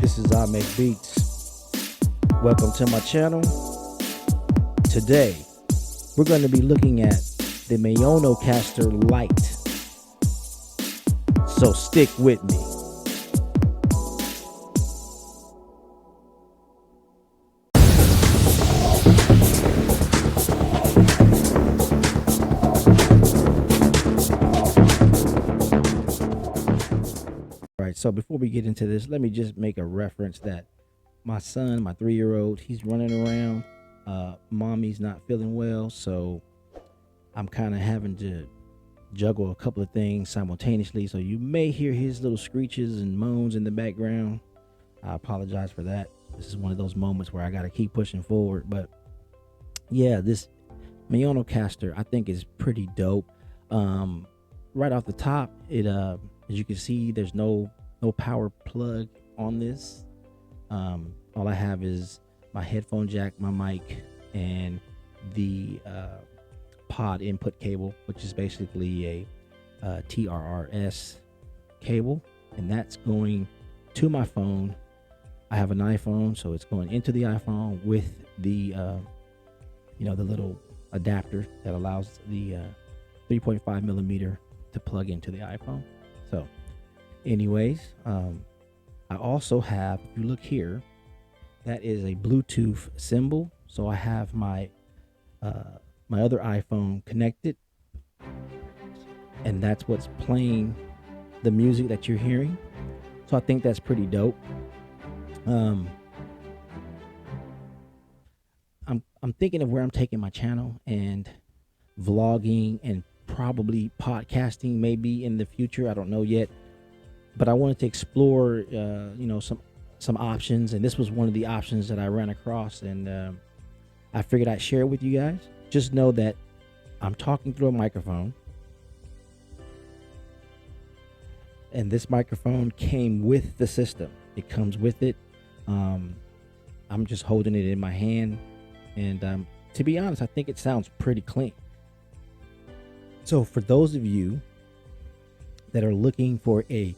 This is I Make Beats. Welcome to my channel. Today, we're going to be looking at the MAONOCASTER Lite. So stick with me. So before we get into this, let me just make a reference that my son, my 3-year-old, he's running around. Mommy's not feeling well, so I'm kind of having to juggle a couple of things simultaneously. So you may hear his little screeches and moans in the background. I apologize for that. This is one of those moments where I got to keep pushing forward. But yeah, this MAONOCASTER I think is pretty dope. Right off the top, it as you can see, there's no power plug on this. All I have is my headphone jack, my mic, and the pod input cable, which is basically a TRRS cable, and that's going to my phone. I have an iPhone, so it's going into the iPhone with the the little adapter that allows the 3.5 millimeter to plug into the iPhone. So anyways, I also have, if you look here, that is a Bluetooth symbol. So I have my my other iPhone connected, and that's what's playing the music that you're hearing. So I think that's pretty dope. I'm thinking of where I'm taking my channel, and vlogging and probably podcasting maybe in the future. I don't know yet, but I wanted to explore some options, and this was one of the options that I ran across, and I figured I'd share it with you guys. Just know that I'm talking through a microphone, and this microphone came with the system. It comes with it. I'm just holding it in my hand, and to be honest, I think it sounds pretty clean. So for those of you that are looking for a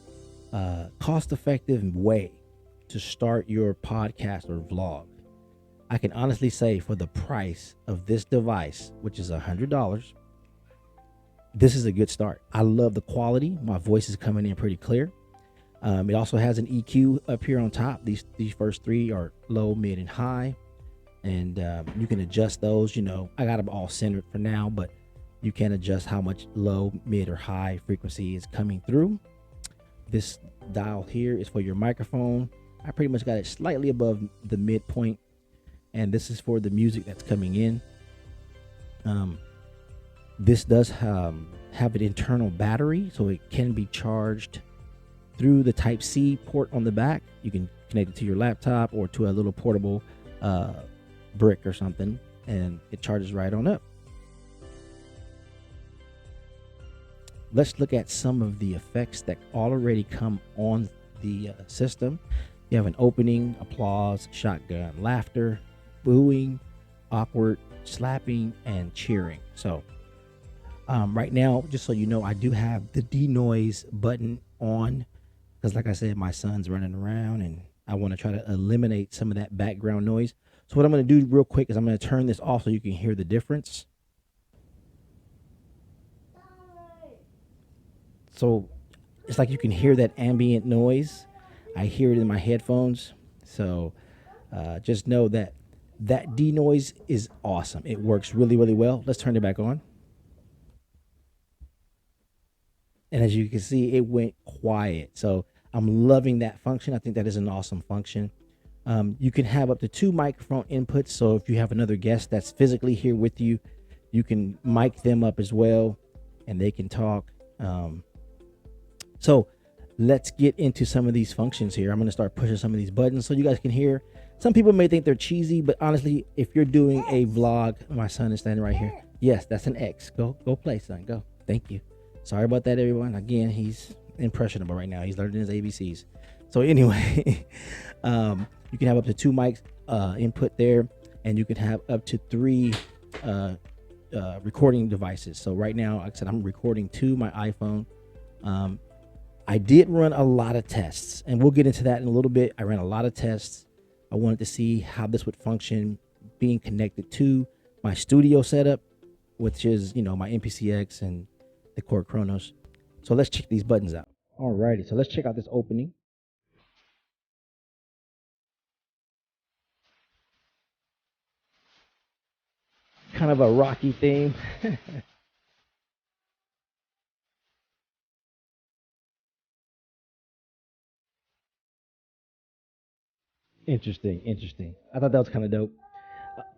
cost-effective way to start your podcast or vlog, I can honestly say for the price of this device, which is $100, this is a good start. I love the quality. My voice is coming in pretty clear. It also has an EQ up here on top. These first three are low, mid, and high, and you can adjust those. I got them all centered for now, but you can adjust how much low, mid, or high frequency is coming through. This dial here is for your microphone. I pretty much got it slightly above the midpoint, and this is for the music that's coming in. This does have an internal battery, so it can be charged through the Type-C port on the back. You can connect it to your laptop or to a little portable brick or something, and it charges right on up. Let's look at some of the effects that already come on the system. You have an opening, applause, shotgun, laughter, booing, awkward, slapping, and cheering. So right now, just so you know, I do have the denoise button on because, like I said, my son's running around and I want to try to eliminate some of that background noise. So what I'm going to do real quick is I'm going to turn this off so you can hear the difference. So it's like you can hear that ambient noise. I hear it in my headphones. So just know that denoise is awesome. It works really, really well. Let's turn it back on. And as you can see, it went quiet. So I'm loving that function. I think that is an awesome function. You can have up to 2 microphone inputs. So if you have another guest that's physically here with you, you can mic them up as well, and they can talk. So let's get into some of these functions here. I'm going to start pushing some of these buttons so you guys can hear. Some people may think they're cheesy, but honestly, if you're doing a vlog, my son is standing right here. Yes, that's an X. Go play, son. Go. Thank you. Sorry about that, everyone. Again, he's impressionable right now. He's learning his ABCs. So anyway, you can have up to 2 mics input there, and you can have up to 3 recording devices. So right now, like I said, I'm recording to my iPhone. I did run a lot of tests, and we'll get into that in a little bit. I ran a lot of tests. I wanted to see how this would function being connected to my studio setup, which is, my MPCX and the Core Chronos. So let's check these buttons out. Alrighty, so let's check out this opening. Kind of a rocky theme. Interesting. I thought that was kind of dope.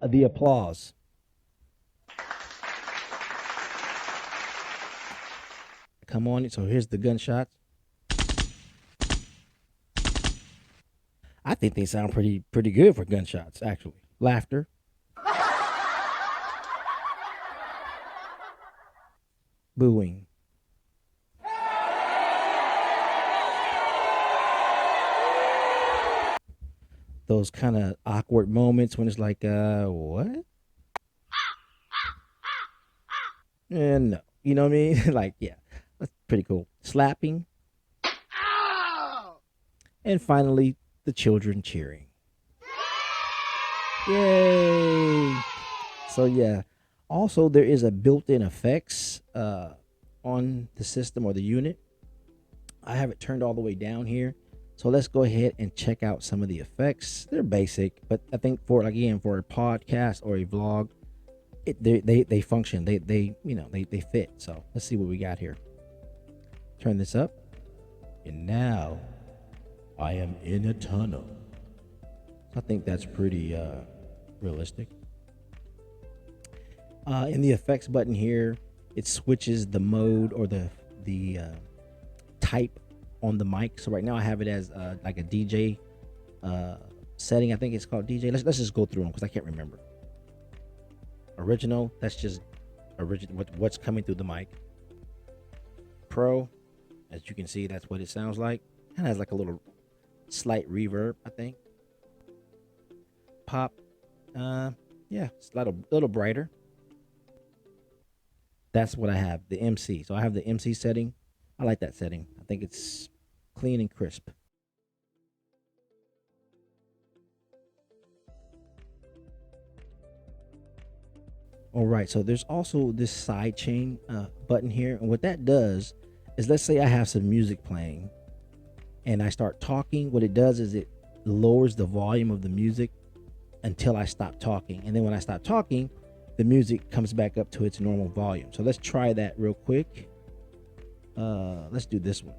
The applause. Come on, so here's the gunshots. I think they sound pretty good for gunshots, actually. Laughter. Booing. Those kind of awkward moments when it's like, what? And no, you know what I mean? Like, yeah, that's pretty cool. Slapping. And finally, the children cheering. Yay! So yeah, also there is a built-in effects on the system or the unit. I have it turned all the way down here. So let's go ahead and check out some of the effects. They're basic, but I think for a podcast or a vlog, they function. They fit. So let's see what we got here. Turn this up, and now I am in a tunnel. I think that's pretty realistic. In the effects button here, it switches the mode or the type on the mic. So right now I have it as like a DJ setting. I think it's called DJ. Let's just go through them because I can't remember. Original, that's just original, what's coming through the mic. Pro, as you can see, that's what it sounds like. It has like a little slight reverb, I think. Pop, yeah, it's a little brighter. That's what I have, the MC. So I have the MC setting. I like that setting. I think it's clean and crisp. All right, so there's also this sidechain button here. And what that does is, let's say I have some music playing and I start talking. What it does is it lowers the volume of the music until I stop talking. And then when I stop talking, the music comes back up to its normal volume. So let's try that real quick. Let's do this one.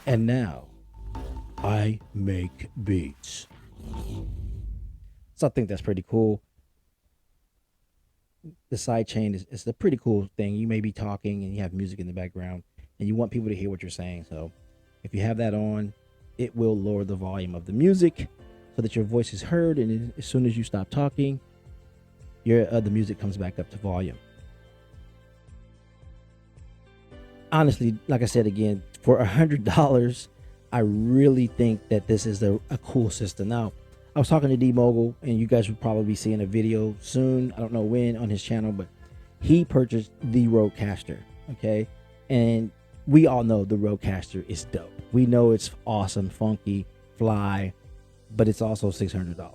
And now I make beats. So I think that's pretty cool. The sidechain is a pretty cool thing. You may be talking and you have music in the background and you want people to hear what you're saying. So if you have that on, it will lower the volume of the music so that your voice is heard. And as soon as you stop talking, the music comes back up to volume. Honestly, like I said again, for $100, I really think that this is a cool system. Now, I was talking to D-Mogul, and you guys will probably be seeing a video soon. I don't know when on his channel, but he purchased the Rodecaster, okay? And we all know the Rodecaster is dope. We know it's awesome, funky, fly, but it's also $600.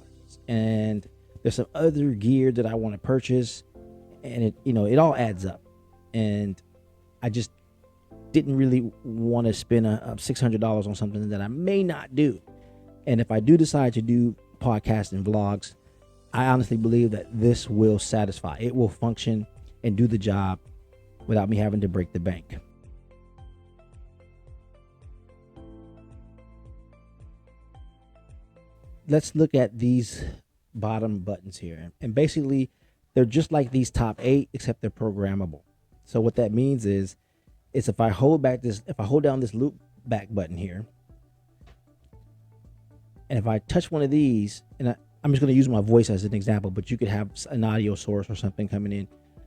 And there's some other gear that I want to purchase, and it all adds up. And I just didn't really want to spend $600 on something that I may not do. And if I do decide to do podcasts and vlogs, I honestly believe that this will satisfy. It will function and do the job without me having to break the bank. Let's look at these bottom buttons here. And basically, they're just like these top 8, except they're programmable. So what that means is if I hold down this loop back button here, and if I touch one of these, and I'm just going to use my voice as an example, but you could have an audio source or something coming in,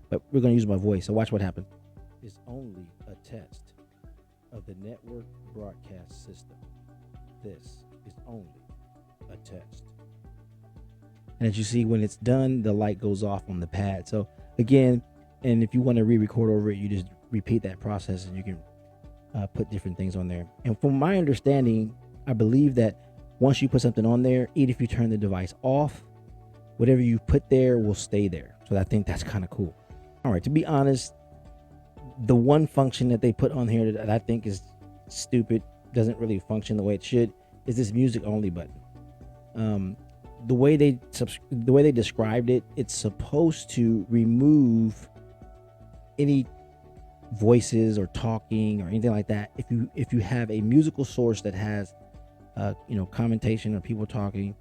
but we're going to use my voice. So watch what happens. It's only a test of the network broadcast system. This is only a test. And as you see, when it's done, the light goes off on the pad. So again, And if you want to re-record over it, you just repeat that process, and you can put different things on there. And from my understanding, I believe that once you put something on there, even if you turn the device off, whatever you put there will stay there. So I think that's kind of cool. All right, to be honest, the one function that they put on here that I think is stupid, doesn't really function the way it should, is this music only button. The way they described it, it's supposed to remove any voices or talking or anything like that. If you have a musical source that has commentation or people talking,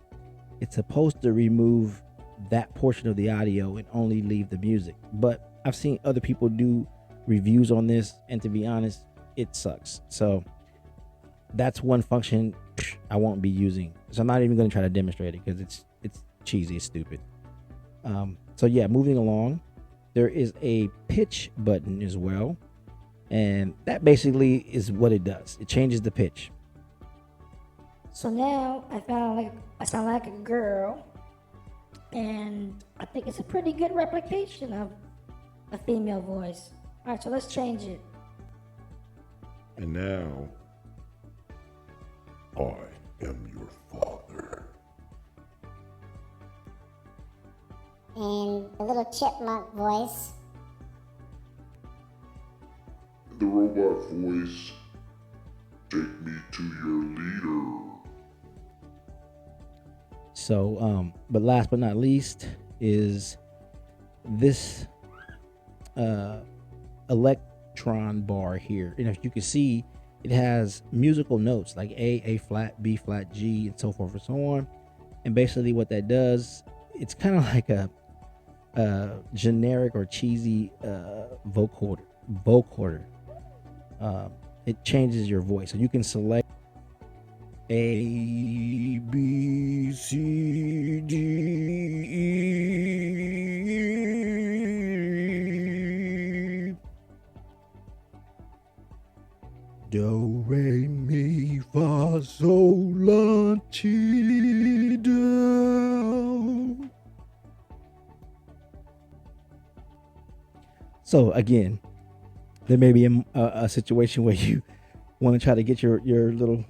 it's supposed to remove that portion of the audio and only leave the music. But I've seen other people do reviews on this, and to be honest, it sucks. So that's one function I won't be using. So I'm not even going to try to demonstrate it because it's cheesy, it's stupid. So yeah, moving along, there is a pitch button as well, and that basically is what it does. It changes the pitch. So now I sound like a girl, and I think it's a pretty good replication of a female voice. All right, so let's change it. And now, I am your father. And a little chipmunk voice. The robot voice, take me to your leader. So, but last but not least is this electron bar here. And if you can see, it has musical notes like A flat, B flat, G, and so forth and so on. And basically what that does, it's kind of like a generic or cheesy vocoder. It changes your voice. So you can select A, B, C, D, E, do, re, mi, fa, sol, la, ti, do. So again, there may be a situation where you want to try to get your little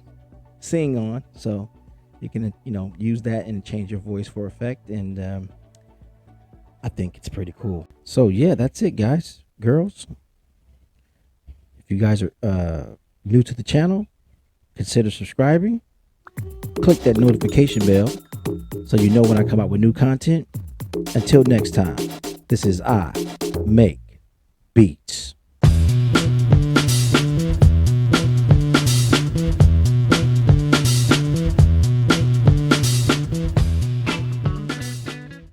sing on, so you can use that and change your voice for effect. And I think it's pretty cool. So yeah, that's it, guys, girls. If you guys are new to the channel, consider subscribing. Click that notification bell so you know when I come out with new content. Until next time, this is I Make Beats.